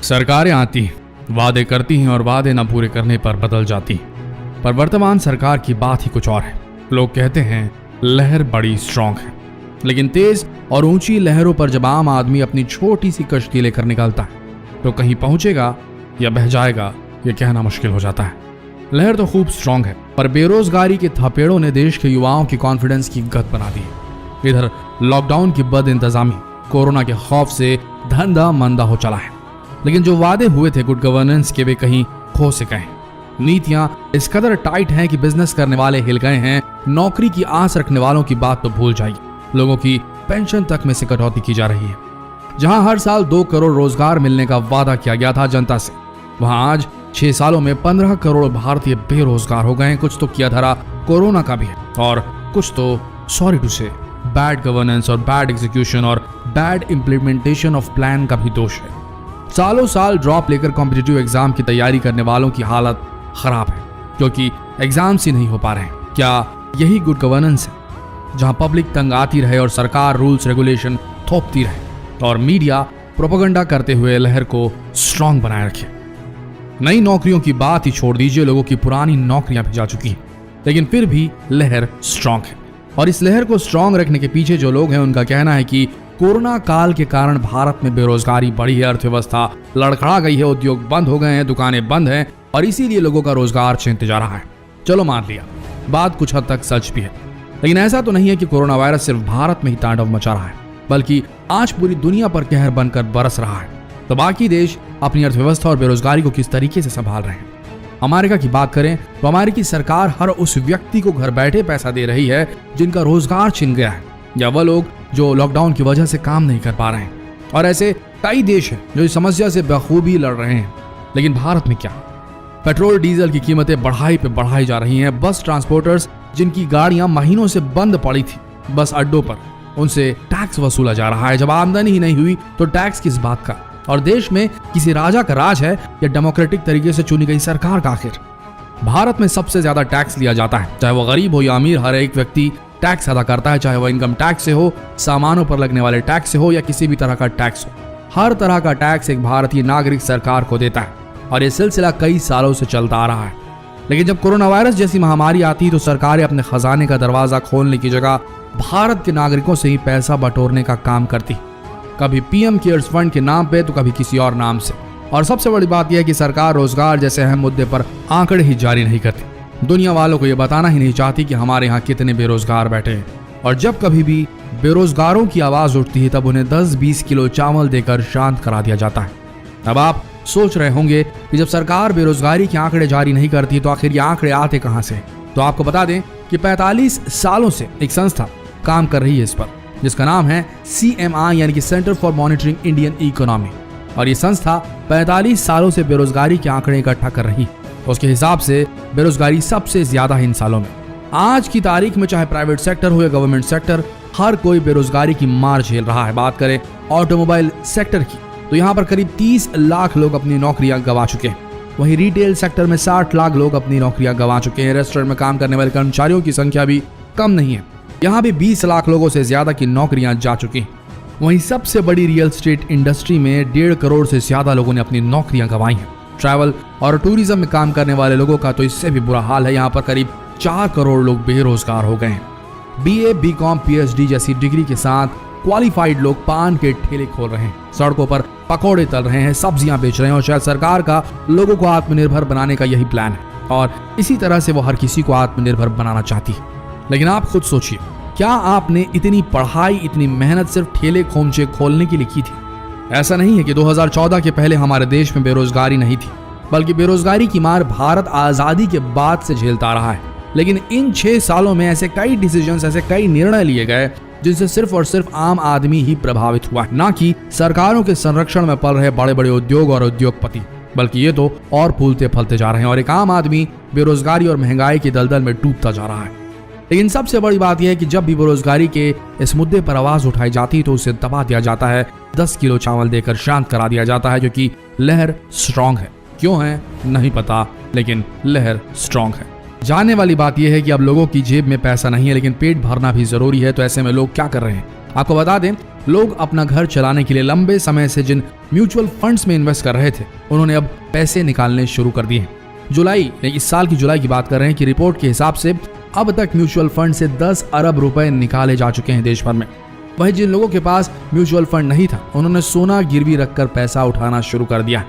सरकारें आती वादे करती हैं और वादे न पूरे करने पर बदल जाती, पर वर्तमान सरकार की बात ही कुछ और है। लोग कहते हैं लहर बड़ी स्ट्रांग है, लेकिन तेज और ऊंची लहरों पर जब आम आदमी अपनी छोटी सी कश्ती लेकर निकलता है तो कहीं पहुंचेगा या बह जाएगा ये कहना मुश्किल हो जाता है। लहर तो खूब स्ट्रांग है, पर बेरोजगारी के थपेड़ों ने देश के युवाओं की कॉन्फिडेंस की गत बना दी है। इधर लॉकडाउन की बद इंतजामी, कोरोना के खौफ से धंधा मंदा हो चला है, लेकिन जो वादे हुए थे गुड गवर्नेंस के वे कहीं खो से गए। नीतियां इस कदर टाइट हैं कि बिजनेस करने वाले हिल गए हैं, नौकरी की आस रखने वालों की बात तो भूल जाइए। लोगों की पेंशन तक में से कटौती की जा रही है। जहां हर साल 2 करोड़ रोजगार मिलने का वादा किया गया था जनता से, वहां आज 6 सालों में 15 करोड़ भारतीय बेरोजगार हो गए हैं। कुछ तो किया धरा कोरोना का भी है, और कुछ तो सॉरी टू से बैड गवर्नेंस और बैड एग्जीक्यूशन और बैड इंप्लीमेंटेशन ऑफ प्लान का भी दोष है। सालों साल ड्रॉप लेकर कॉम्पिटिटिव एग्जाम की तैयारी करने वालों की हालत खराब है, क्योंकि एग्जाम्स ही नहीं हो पा रहे हैं। क्या यही गुड गवर्नेंस है, जहां पब्लिक तंग आती रहे और सरकार रूल्स रेगुलेशन थोपती रहे और मीडिया प्रोपेगेंडा करते हुए लहर को स्ट्रांग बनाए रखे? नई नौकरियों की बात ही छोड़ दीजिए, लोगों की पुरानी नौकरियां भी जा चुकी हैं, लेकिन फिर भी लहर स्ट्रांग है। और इस लहर को स्ट्रांग रखने के पीछे जो लोग हैं उनका कहना है कि कोरोना काल के कारण भारत में बेरोजगारी बढ़ी है, अर्थव्यवस्था लड़खड़ा गई है, उद्योग बंद हो गए हैं, दुकानें बंद हैं और इसीलिए लोगों का रोजगार छिनते जा रहा है। चलो मान लिया, बात कुछ हद तक सच भी है, लेकिन ऐसा तो नहीं है कि कोरोना वायरस सिर्फ भारत में ही तांडव मचा रहा है, बल्कि आज पूरी दुनिया पर कहर बनकर बरस रहा है। तो बाकी देश अपनी अर्थव्यवस्था और बेरोजगारी को किस तरीके से संभाल रहे हैं? अमेरिका की बात करें तो अमेरिकी सरकार हर उस व्यक्ति को घर बैठे पैसा दे रही है जिनका रोजगार छिन गया है, या वह लोग जो लॉकडाउन की वजह से काम नहीं कर पा रहे हैं। और ऐसे कई देश हैं जो इस समस्या से बखूबी लड़ रहे हैं। लेकिन भारत में क्या? पेट्रोल डीजल की कीमतें बढ़ाई पे बढ़ाई जा रही हैं। बस ट्रांसपोर्टर्स जिनकी गाड़ियां महीनों से बंद पड़ी थी बस अड्डों पर, उनसे टैक्स वसूला जा रहा है। जब आमदनी ही नहीं हुई तो टैक्स किस बात का? और देश में किसी राजा का राज है या डेमोक्रेटिक तरीके से चुनी गई सरकार का? आखिर भारत में सबसे ज्यादा टैक्स लिया जाता है, चाहे वो गरीब हो या अमीर, हर एक व्यक्ति टैक्स अदा करता है, चाहे वह इनकम टैक्स से हो, सामानों पर लगने वाले टैक्स से हो या किसी भी तरह का टैक्स हो। हर तरह का टैक्स एक भारतीय नागरिक सरकार को देता है और यह सिलसिला कई सालों से चलता आ रहा है। लेकिन जब कोरोना वायरस जैसी महामारी आती तो सरकारें अपने खजाने का दरवाजा खोलने की जगह भारत के नागरिकों से ही पैसा बटोरने का काम करती, कभी पीएम केयर्स फंड के नाम पे तो कभी किसी और नाम से। और सबसे बड़ी बात यह है कि सरकार रोजगार जैसे अहम मुद्दे पर आंकड़े ही जारी नहीं करती, दुनिया वालों को यह बताना ही नहीं चाहती कि हमारे यहाँ कितने बेरोजगार बैठे हैं। और जब कभी भी बेरोजगारों की आवाज उठती है तब उन्हें 10-20 किलो चावल देकर शांत करा दिया जाता है। अब आप सोच रहे होंगे कि जब सरकार बेरोजगारी के आंकड़े जारी नहीं करती तो आखिर ये आंकड़े आते कहां से? तो आपको बता दें कि 45 सालों से एक संस्था काम कर रही है इस पर, जिसका नाम है CMI यानी कि centre for monitoring Indian economy. और ये संस्था 45 सालों से बेरोजगारी के आंकड़े इकट्ठा कर रही है। उसके हिसाब से बेरोजगारी सबसे ज्यादा है इन सालों में। आज की तारीख में चाहे प्राइवेट सेक्टर हो या गवर्नमेंट सेक्टर, हर कोई बेरोजगारी की मार झेल रहा है। बात करें ऑटोमोबाइल सेक्टर की तो यहाँ पर करीब 30 लाख लोग अपनी नौकरियां गंवा चुके हैं। वहीं रिटेल सेक्टर में 60 लाख लोग अपनी नौकरियां गंवा चुके हैं। रेस्टोरेंट में काम करने वाले कर्मचारियों की संख्या भी कम नहीं है, यहाँ भी 20 लाख लोगों से ज्यादा की नौकरियां जा चुकी हैं। वहीं सबसे बड़ी रियल एस्टेट इंडस्ट्री में 1.5 करोड़ से ज्यादा लोगों ने अपनी नौकरियां गंवाई हैं। ट्रैवल और टूरिज्म में काम करने वाले लोगों का तो इससे भी बुरा हाल है। यहाँ पर करीब 4 करोड़ लोग बेरोजगार हो गए हैं। BA, BCom, PhD जैसी डिग्री के साथ क्वालिफाइड लोग पान के ठेले खोल रहे हैं, सड़कों पर पकौड़े तल रहे हैं, सब्जियां बेच रहे हैं। और शायद सरकार का लोगों को आत्मनिर्भर बनाने का यही प्लान है और इसी तरह से वो हर किसी को आत्मनिर्भर बनाना चाहती है। लेकिन आप खुद सोचिए, क्या आपने इतनी पढ़ाई, इतनी मेहनत सिर्फ ठेले खोमचे खोलने के लिए की थी? ऐसा नहीं है कि 2014 के पहले हमारे देश में बेरोजगारी नहीं थी, बल्कि बेरोजगारी की मार भारत आजादी के बाद से झेलता रहा है। लेकिन इन 6 सालों में ऐसे कई डिसीजंस, ऐसे कई निर्णय लिए गए जिनसे सिर्फ और सिर्फ आम आदमी ही प्रभावित हुआ, ना कि सरकारों के संरक्षण में पल रहे बड़े बड़े उद्योग और उद्योगपति, बल्कि ये तो और फूलते फलते जा रहे हैं और एक आम आदमी बेरोजगारी और महंगाई के दलदल में डूबता जा रहा है। लेकिन सबसे बड़ी बात यह है कि जब भी बेरोजगारी के इस मुद्दे पर आवाज उठाई जाती तो उसे दबा दिया जाता है, 10 किलो चावल देकर शांत करा दिया जाता है, जो कि लहर स्ट्रांग है। क्यों है नहीं पता, लेकिन लहर स्ट्रांग है। जानने वाली बात यह है कि अब लोगों की जेब में पैसा नहीं है, लेकिन पेट भरना भी जरूरी है। तो ऐसे में लोग क्या कर रहे हैं? आपको बता दें लोग अपना घर चलाने के लिए लंबे समय से जिन म्यूचुअल फंड्स में इन्वेस्ट कर रहे थे, उन्होंने अब पैसे निकालने शुरू कर दिए हैं। इस साल की जुलाई की बात कर रहे हैं कि रिपोर्ट के हिसाब से अब तक म्यूचुअल फंड से 10 अरब रुपए निकाले जा चुके हैं देश भर में। वहीं जिन लोगों के पास म्यूचुअल फंड नहीं था, उन्होंने सोना गिरवी रखकर पैसा उठाना शुरू कर दिया।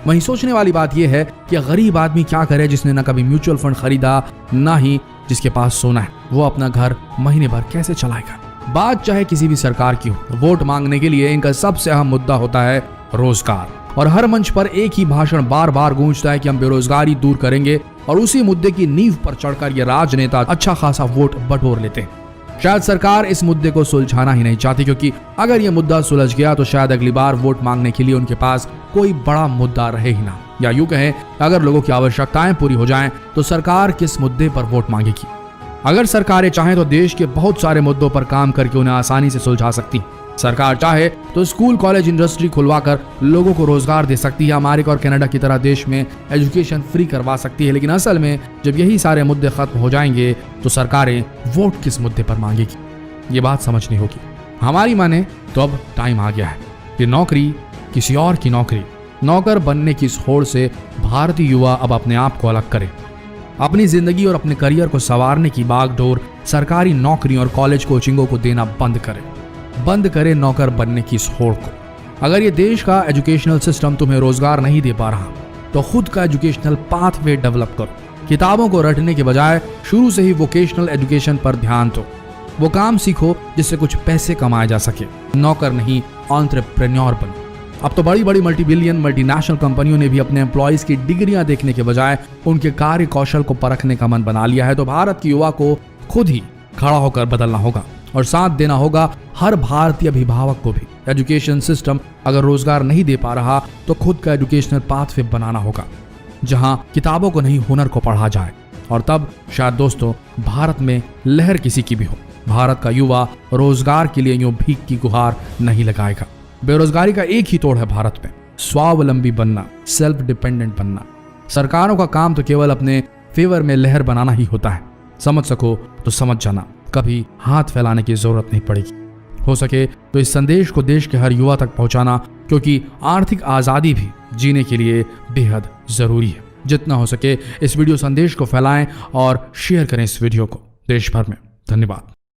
वहीं सोचने वाली बात यह है कि गरीब आदमी क्या करे जिसने ना कभी म्यूचुअल फंड खरीदा, ना ही जिसके पास सोना है। वो अपना घर महीने भर कैसे चलाएगा? बात चाहे किसी भी सरकार की हो, वोट मांगने के लिए इनका सबसे अहम मुद्दा होता है रोजगार। और हर मंच पर एक ही भाषण बार बार गूंजता है कि हम बेरोजगारी दूर करेंगे, और उसी मुद्दे की नींव पर चढ़कर ये राजनेता अच्छा खासा वोट बटोर लेते हैं। शायद सरकार इस मुद्दे को सुलझाना ही नहीं चाहती, क्योंकि अगर ये मुद्दा सुलझ गया तो शायद अगली बार वोट मांगने के लिए उनके पास कोई बड़ा मुद्दा रहे ही ना। या यूं कहें, अगर लोगों की आवश्यकताएं पूरी हो जाएं तो सरकार किस मुद्दे पर वोट मांगेगी? अगर सरकारें चाहें तो देश के बहुत सारे मुद्दों पर काम करके उन्हें आसानी से सुलझा सकती। सरकार चाहे तो स्कूल, कॉलेज, इंडस्ट्री खुलवाकर लोगों को रोजगार दे सकती है। अमेरिका और कनाडा की तरह देश में एजुकेशन फ्री करवा सकती है। लेकिन असल में जब यही सारे मुद्दे खत्म हो जाएंगे तो सरकारें वोट किस मुद्दे पर मांगेगी, ये बात समझनी होगी। हमारी माने तो अब टाइम आ गया है कि नौकरी किसी और की नौकरी, नौकर बनने की इस होड़ से भारतीय युवा अब अपने आप को अलग करे। अपनी जिंदगी और अपने करियर को संवारने की बागडोर सरकारी नौकरियों और कॉलेज कोचिंगों को देना बंद करे नौकर बनने की इस होड़ को। अगर ये देश का एजुकेशनल सिस्टम तुम्हें रोजगार नहीं दे पा रहा तो खुद का एजुकेशनल पाथवे डेवलप करो। किताबों को रटने के बजाय शुरू से ही वोकेशनल एजुकेशन पर ध्यान दो। वो काम सीखो जिससे कुछ पैसे कमाए जा सके, नौकर नहीं एंटरप्रेन्योर बनो। अब तो बड़ी बड़ी मल्टीनेशनल कंपनियों ने भी अपने एम्प्लॉइज की डिग्रियां देखने के बजाय उनके कार्य कौशल को परखने का मन बना लिया है। तो भारत के युवा को खुद ही खड़ा होकर बदलना होगा और साथ देना होगा हर भारतीय अभिभावक को भी। एजुकेशन सिस्टम अगर रोजगार नहीं दे पा रहा तो खुद का एजुकेशनल पाथवे बनाना होगा, जहां किताबों को नहीं हुनर को पढ़ा जाए। और तब शायद दोस्तों भारत में लहर किसी की भी हो। भारत का युवा रोजगार के लिए यूं भीख की गुहार नहीं लगाएगा। बेरोजगारी का एक ही तोड़ है भारत में, स्वावलंबी बनना, सेल्फ डिपेंडेंट बनना। सरकारों का काम तो केवल अपने फेवर में लहर बनाना ही होता है। समझ सको तो समझ जाना, कभी हाथ फैलाने की जरूरत नहीं पड़ेगी। हो सके तो इस संदेश को देश के हर युवा तक पहुंचाना, क्योंकि आर्थिक आजादी भी जीने के लिए बेहद जरूरी है। जितना हो सके इस वीडियो संदेश को फैलाएं और शेयर करें इस वीडियो को देश भर में। धन्यवाद।